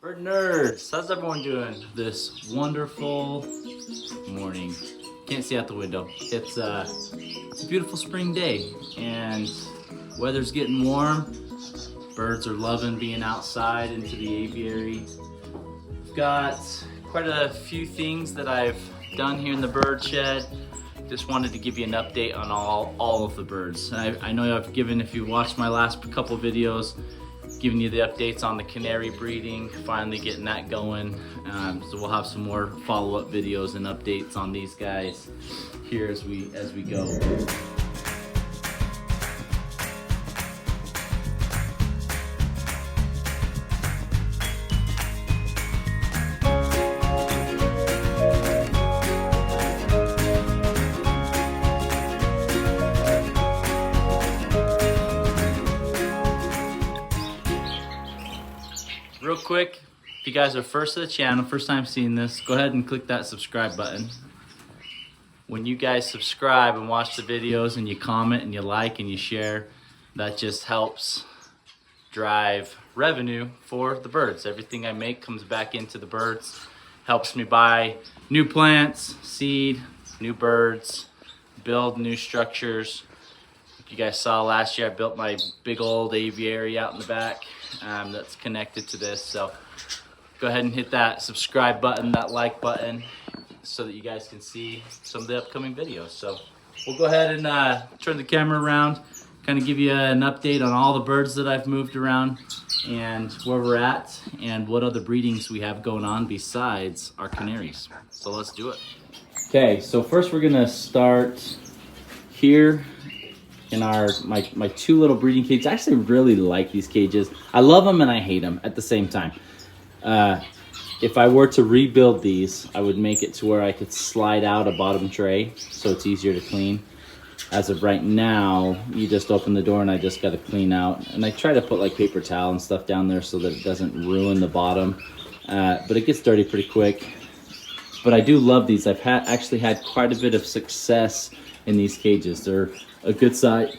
Bird nerds, how's everyone doing this wonderful morning? Can't see out the window. It's a beautiful spring day and weather's getting warm. Birds are loving being outside into the aviary. We've got quite a few things that I've done here in the bird shed. Just wanted to give you an update on all of the birds. I know I've given, if you watched my last couple videos, giving you the updates on the canary breeding, finally getting that going. So we'll have some more follow-up videos and updates on these guys here as we go. Real quick, if you guys are first to the channel, first time seeing this, go ahead and click that subscribe button. When you guys subscribe and watch the videos and you comment and you like and you share, that just helps drive revenue for the birds. Everything I make comes back into the birds, helps me buy new plants, seed, new birds, build new structures. You guys saw last year I built my big old aviary out in the back that's connected to this. So go ahead and hit that subscribe button, that like button, so that you guys can see some of the upcoming videos. So we'll go ahead and turn the camera around, kind of give you an update on all the birds that I've moved around and where we're at and what other breedings we have going on besides our canaries. So let's do it. Okay, so first we're gonna start here in my two little breeding cages. I actually really like these cages. I love them and I hate them at the same time. If I were to rebuild these, I would make it to where I could slide out a bottom tray so it's easier to clean. As of right now, you just open the door and I just got to clean out. And I try to put like paper towel and stuff down there so that it doesn't ruin the bottom. But it gets dirty pretty quick. But I do love these. I've actually had quite a bit of success in these cages. They're a good size,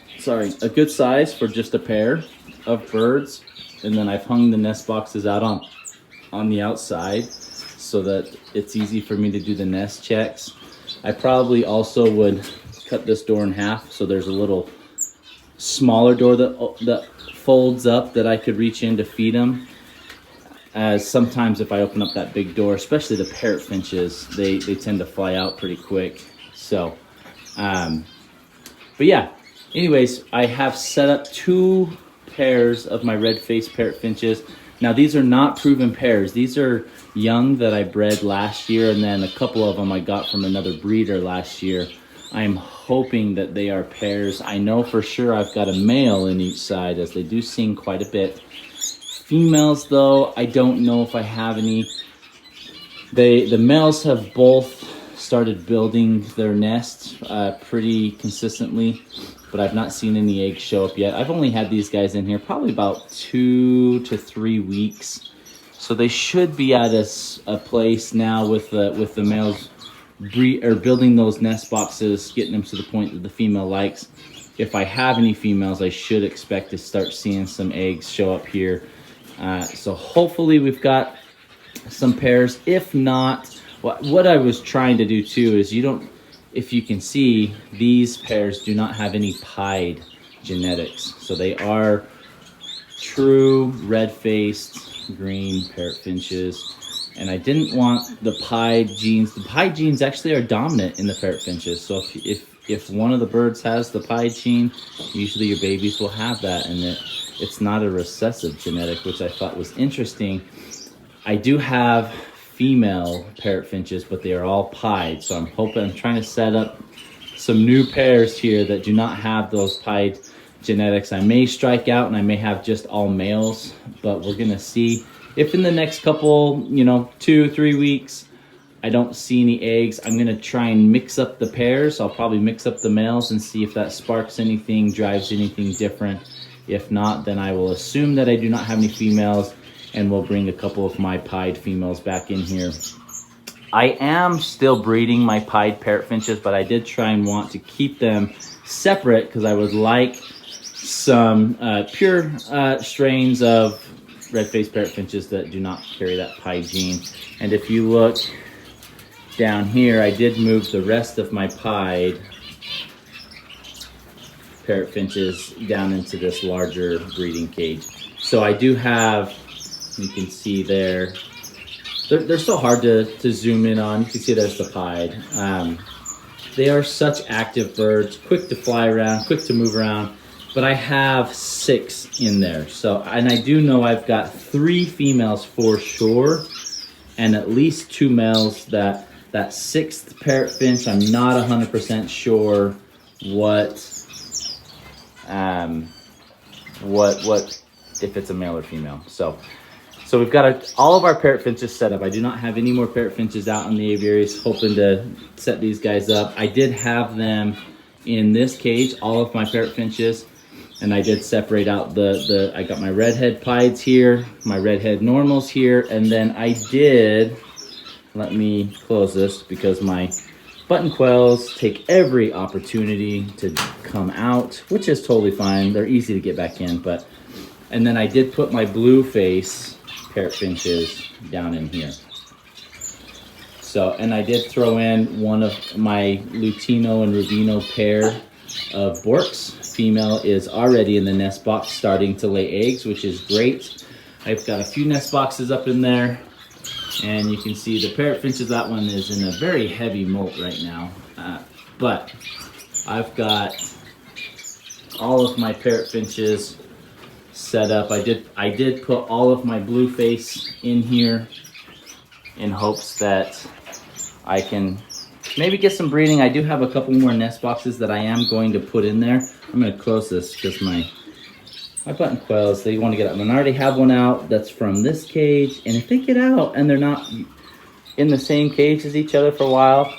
a good size for just a pair of birds. And then I've hung the nest boxes out on the outside so that it's easy for me to do the nest checks. I probably also would cut this door in half so there's a little smaller door that folds up that I could reach in to feed them. As sometimes if I open up that big door, especially the parrot finches, they tend to fly out pretty quick. So but yeah, anyways, I have set up 2 pairs of my red-faced parrot finches. Now these are not proven pairs. These are young that I bred last year, and then a couple of them I got from another breeder last year. I'm hoping that they are pairs. I know for sure I've got a male in each side, as they do sing quite a bit. Females though, I don't know if I have any. The males have both started building their nests pretty consistently, but I've not seen any eggs show up yet. I've only had these guys in here probably about 2 to 3 weeks, so they should be at a place now with the males building those nest boxes, getting them to the point that the female likes. If I have any females, I should expect to start seeing some eggs show up here. So hopefully we've got some pairs. If not, what I was trying to do too is if you can see, these pairs do not have any pied genetics. So they are true red-faced green parrot finches. And I didn't want the pied genes. The pied genes actually are dominant in the parrot finches. So if one of the birds has the pied gene, usually your babies will have that, and it's not a recessive genetic, which I thought was interesting. I do have female parrot finches, but they are all pied, so I'm trying to set up some new pairs here that do not have those pied genetics. I may strike out and I may have just all males, but we're gonna see if in the next couple 2-3 weeks I don't see any eggs. I'm gonna try and mix up the pairs. I'll probably mix up the males and see if that sparks anything, drives anything different. If not, then I will assume that I do not have any females, and we'll bring a couple of my pied females back in here. I am still breeding my pied parrot finches, but I did try and want to keep them separate because I would like some pure strains of red-faced parrot finches that do not carry that pied gene. And if you look down here, I did move the rest of my pied parrot finches down into this larger breeding cage. So I do have, you can see there, they're so hard to zoom in on. You can see there's the pied. They are such active birds, quick to fly around, quick to move around, but I have 6 in there. So, and I do know I've got 3 females for sure, and at least 2 males. That 6th parrot finch, I'm not 100% sure what if it's a male or female. So we've got all of our parrot finches set up. I do not have any more parrot finches out in the aviaries, hoping to set these guys up. I did have them in this cage, all of my parrot finches, and I did separate out I got my redhead pieds here, my redhead normals here, and then I did, let me close this because my button quails take every opportunity to come out, which is totally fine. They're easy to get back in, and then I did put my blue face parrot finches down in here. So, and I did throw in one of my Lutino and Rubino pair of Borks. Female is already in the nest box starting to lay eggs, which is great. I've got a few nest boxes up in there. And you can see the parrot finches, that one is in a very heavy molt right now. But I've got all of my parrot finches set up. I did put all of my blue face in here in hopes that I can maybe get some breeding. I do have a couple more nest boxes that I am going to put in there. I'm going to close this because my button quails, they want to get out. And I already have one out that's from this cage. And if they get out and they're not in the same cage as each other for a while,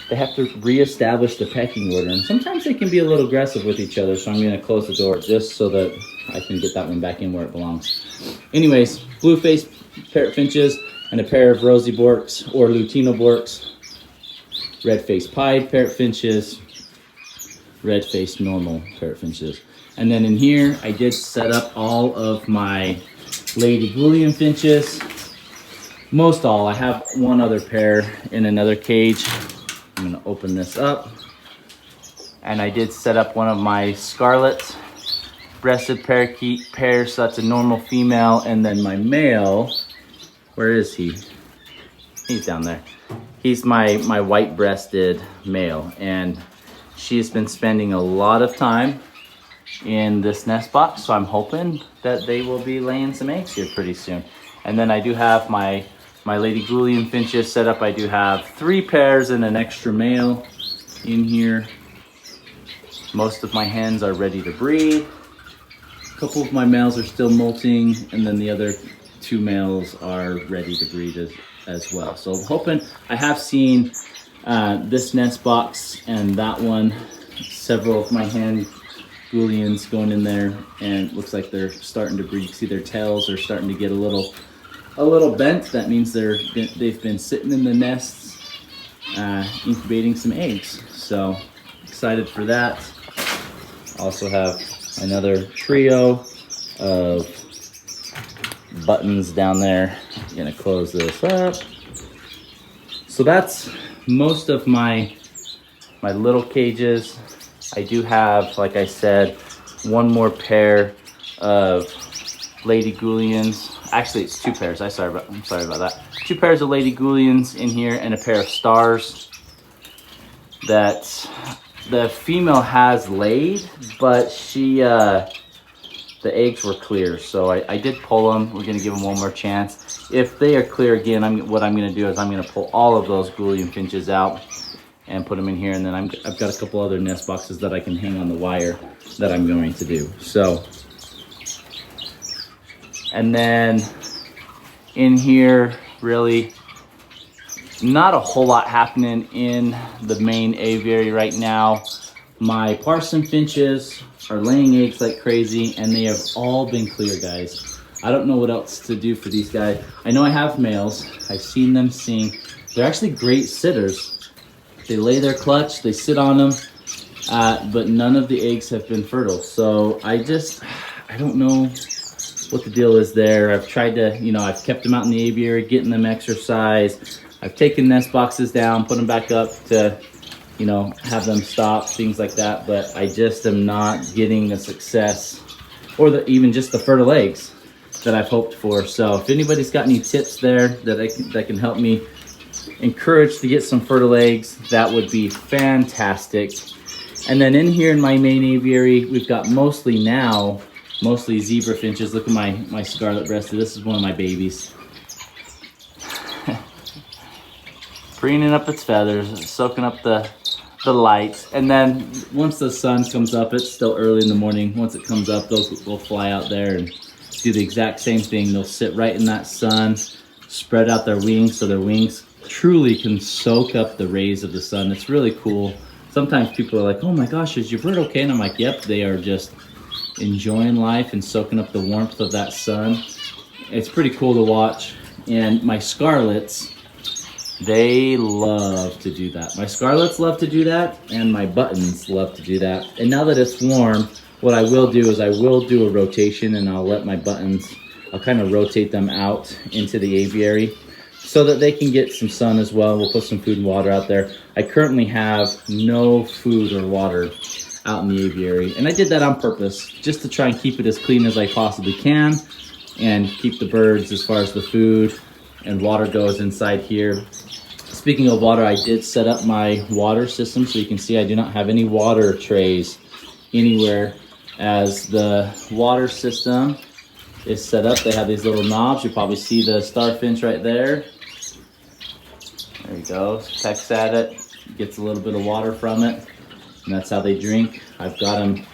they have to reestablish the pecking order. And sometimes they can be a little aggressive with each other. So I'm going to close the door just so that I can get that one back in where it belongs. Anyways, blue-faced parrot finches and a pair of rosy Borks or Lutino Borks, red-faced pied parrot finches, red-faced normal parrot finches. And then in here, I did set up all of my Lady Gouldian finches. Most all. I have one other pair in another cage. I'm going to open this up. And I did set up one of my scarlet breasted parakeet pairs. So that's a normal female. And then my male, where is he? He's down there. He's my white-breasted male. And she's been spending a lot of time in this nest box, so I'm hoping that they will be laying some eggs here pretty soon. And then I do have my Lady Gouldian finches set up. I do have 3 pairs and an extra male in here. Most of my hens are ready to breed. A couple of my males are still molting, and then the other 2 males are ready to breed as well. So I'm hoping, I have seen this nest box and that one, several of my hen Gouldians going in there, and it looks like they're starting to breed. You see their tails are starting to get a little bent. That means they've been sitting in the nests, incubating some eggs. So excited for that. Also have another trio of buttons down there. I'm gonna close this up. So that's most of my little cages. I do have, like I said, one more pair of Lady Gouldians. Actually, it's 2 pairs. I'm sorry about that. 2 pairs of Lady Gouldians in here and a pair of stars that the female has laid, but the eggs were clear. So I did pull them. We're going to give them one more chance. If they are clear again, what I'm going to do is I'm going to pull all of those Gouldian finches out and put them in here, and then I've got a couple other nest boxes that I can hang on the wire that I'm going to do. So, and then in here, really not a whole lot happening in the main aviary right now. My parson finches are laying eggs like crazy, and they have all been clear, guys. I don't know what else to do for these guys. I know I have males. I've seen them sing. They're actually great sitters. They lay their clutch, they sit on them, but none of the eggs have been fertile. So I don't know what the deal is there. I've tried to, you know, I've kept them out in the aviary, getting them exercise. I've taken nest boxes down, put them back up to, you know, have them stop, things like that. But I just am not getting the success or even just the fertile eggs that I've hoped for. So if anybody's got any tips there that can help me encourage to get some fertile eggs, that would be fantastic. And then in here in my main aviary, we've got mostly zebra finches. Look at my scarlet breasted. This is one of my babies. Preening up its feathers, soaking up the light. And then once the sun comes up, it's still early in the morning. Once it comes up, they'll fly out there and do the exact same thing. They'll sit right in that sun, spread out their wings so their wings truly can soak up the rays of the sun. It's really cool. Sometimes people are like, oh my gosh, is your bird okay? And I'm like, yep, they are just enjoying life and soaking up the warmth of that sun. It's pretty cool to watch. And my scarlets, they love to do that. My scarlets love to do that, and my buttons love to do that. And now that it's warm, what I will do is I will do a rotation, and I'll let my buttons, I'll kind of rotate them out into the aviary so that they can get some sun as well. We'll put some food and water out there. I currently have no food or water out in the aviary, and I did that on purpose just to try and keep it as clean as I possibly can and keep the birds, as far as the food and water goes, inside here. Speaking of water, I did set up my water system, so you can see I do not have any water trays anywhere. As the water system is set up, they have these little knobs. You probably see the starfinch right there. There he goes, pecks at it, gets a little bit of water from it, and that's how they drink. I've got them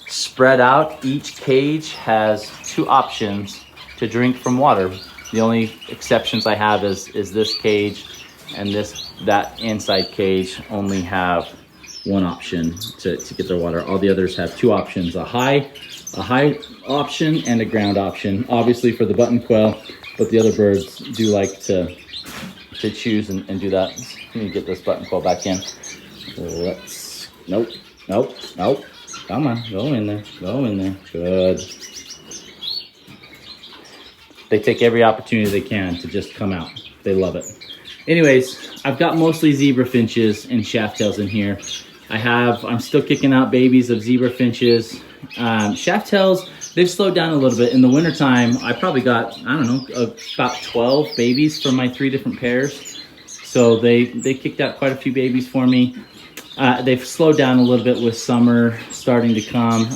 spread out. Each cage has 2 options to drink from water. The only exceptions I have is this cage, and that inside cage only have 1 option to get their water. All the others have 2 options, a high option and a ground option, obviously for the button quail, but the other birds do like to choose and do that. Let me get this button quail back in. Nope. Come on, go in there, good. They take every opportunity they can to just come out. They love it. Anyways, I've got mostly zebra finches and shaft tails in here. I'm still kicking out babies of zebra finches. Shaft tails, they've slowed down a little bit. In the wintertime, I probably got, I don't know, about 12 babies from my 3 different pairs. So they kicked out quite a few babies for me. They've slowed down a little bit with summer starting to come,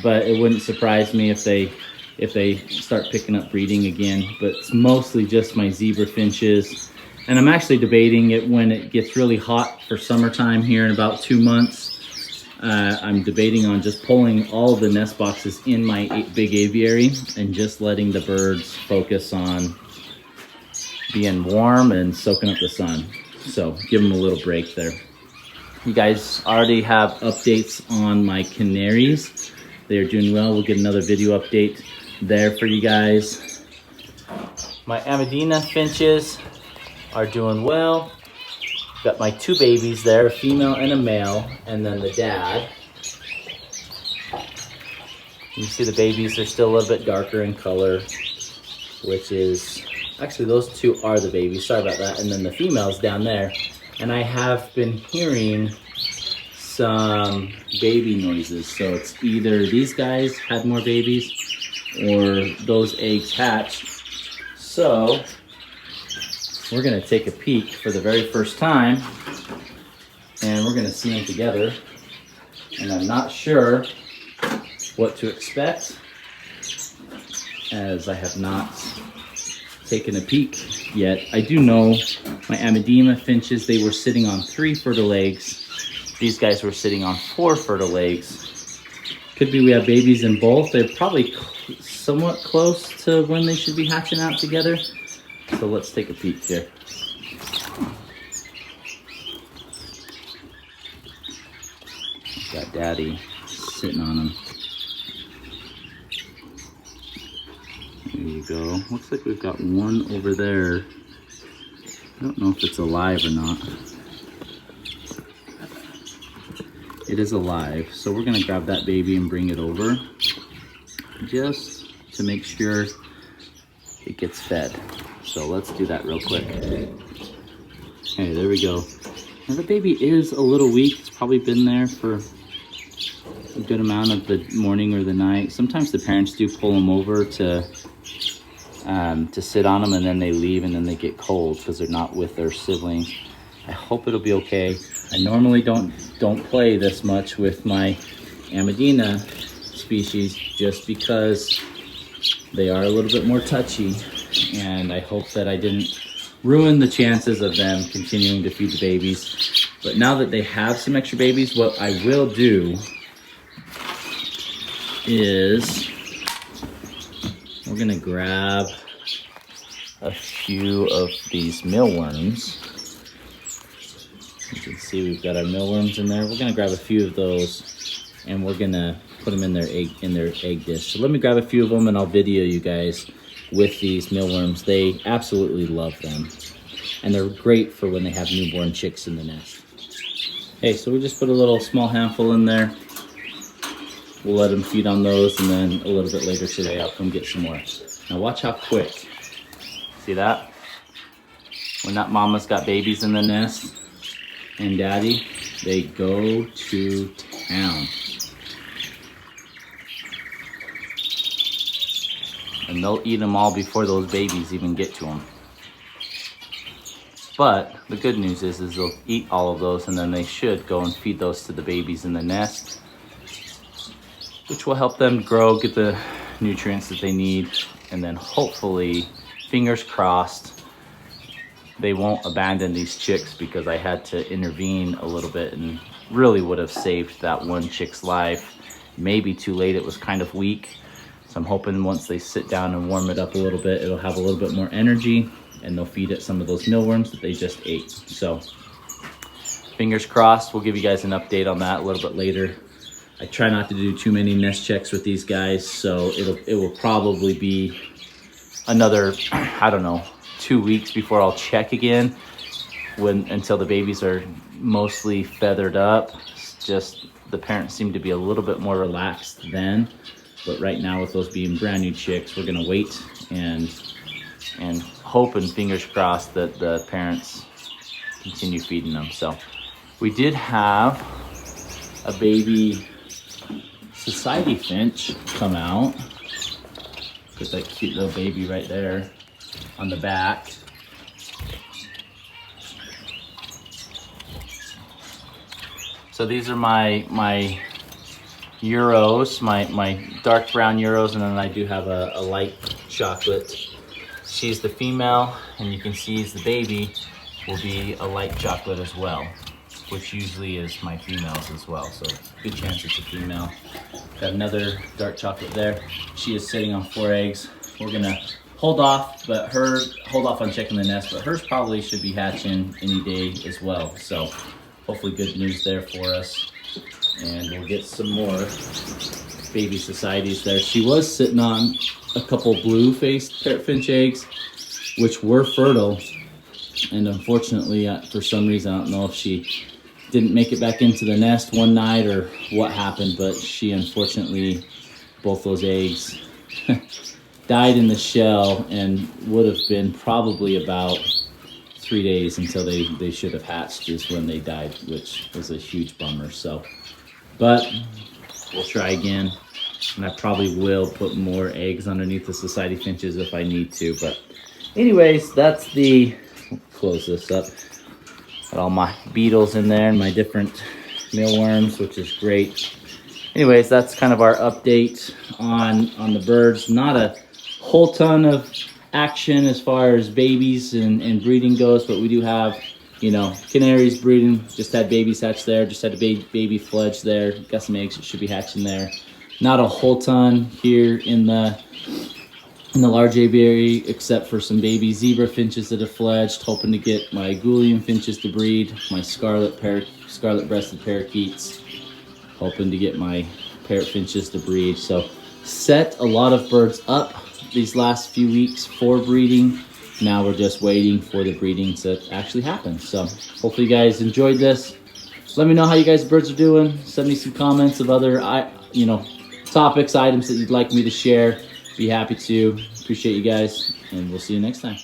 but it wouldn't surprise me if they start picking up breeding again. But it's mostly just my zebra finches. And I'm actually debating it when it gets really hot for summertime here in about 2 months. I'm debating on just pulling all of the nest boxes in my big aviary and just letting the birds focus on being warm and soaking up the sun. So give them a little break there. You guys already have updates on my canaries. They're doing well. We'll get another video update there for you guys. My Amadina finches are doing well. Got my 2 babies there, a female and a male, and then the dad. You see the babies are still a little bit darker in color, which is, actually those 2 are the babies, sorry about that. And then the female's down there. And I have been hearing some baby noises. So it's either these guys had more babies or those eggs hatched. So we're gonna take a peek for the very first time, and we're gonna see them together. And I'm not sure what to expect, as I have not taken a peek yet. I do know my Amadina finches, they were sitting on 3 fertile eggs. These guys were sitting on 4 fertile eggs. Could be we have babies in both. They're probably somewhat close to when they should be hatching out together. So let's take a peek here. Got daddy sitting on him. There you go. Looks like we've got one over there. I don't know if it's alive or not. It is alive, so we're gonna grab that baby and bring it over just to make sure it gets fed. So let's do that real quick. Okay, there we go. Now the baby is a little weak. It's probably been there for a good amount of the morning or the night. Sometimes the parents do pull them over to sit on them, and then they leave, and then they get cold because they're not with their siblings. I hope it'll be okay. I normally don't play this much with my Amadina species just because they are a little bit more touchy, and I hope that I didn't ruin the chances of them continuing to feed the babies. But now that they have some extra babies, what I will do is we're gonna grab a few of these mealworms. You can see we've got our mealworms in there. We're gonna grab a few of those, and we're gonna put them in their egg dish. So let me grab a few of them, and I'll video you guys with these mealworms. They absolutely love them, and they're great for when they have newborn chicks in the nest. Okay, so we just put a little small handful in there. We'll let them feed on those, and then a little bit later today I'll come get some more. Now watch how quick. See that? When that mama's got babies in the nest and daddy, they go to town. And they'll eat them all before those babies even get to them. But the good news is they'll eat all of those, and then they should go and feed those to the babies in the nest, which will help them grow, get the nutrients that they need, and then hopefully, fingers crossed, they won't abandon these chicks, because I had to intervene a little bit and really would have saved that one chick's life. Maybe too late, it was kind of weak. So I'm hoping once they sit down and warm it up a little bit, it'll have a little bit more energy, and they'll feed it some of those mealworms that they just ate. So fingers crossed, we'll give you guys an update on that a little bit later. I try not to do too many nest checks with these guys, so it will probably be another, I don't know, 2 weeks before I'll check again, until the babies are mostly feathered up. Just the parents seem to be a little bit more relaxed then, but right now with those being brand new chicks, we're gonna wait and hope and fingers crossed that the parents continue feeding them. So we did have a baby society finch come out. Got that cute little baby right there on the back. So these are my Euros, my dark brown Euros, and then I do have a light chocolate. She's the female, and you can see the baby will be a light chocolate as well, which usually is my females as well. So good chance it's a female. Got another dark chocolate there. She is sitting on 4 eggs. We're gonna hold off on checking the nest, but hers probably should be hatching any day as well. So hopefully good news there for us. And we'll get some more baby societies there. She was sitting on a couple blue-faced parrotfinch eggs, which were fertile. And unfortunately, for some reason, I don't know if she didn't make it back into the nest one night or what happened, but she unfortunately, both those eggs died in the shell, and would have been probably about 3 days until they should have hatched is when they died, which was a huge bummer. So, but we'll try again, and I probably will put more eggs underneath the society finches if I need to. But anyways, that's the, close this up. Got all my beetles in there and my different mealworms, which is great. Anyways, that's kind of our update on the birds. Not a whole ton of action as far as babies and breeding goes, but we do have, you know, canaries breeding. Just had babies hatch there. Just had a baby fledge there. Got some eggs that should be hatching there. Not a whole ton here in the large aviary, except for some baby zebra finches that have fledged. Hoping to get my Aegulian finches to breed, my scarlet-breasted parakeets. Hoping to get my parrot finches to breed. So set a lot of birds up these last few weeks for breeding. Now we're just waiting for the breeding to actually happen. So hopefully you guys enjoyed this. Let me know how you guys' birds are doing. Send me some comments of other, topics, items that you'd like me to share. Be happy to. Appreciate you guys, and we'll see you next time.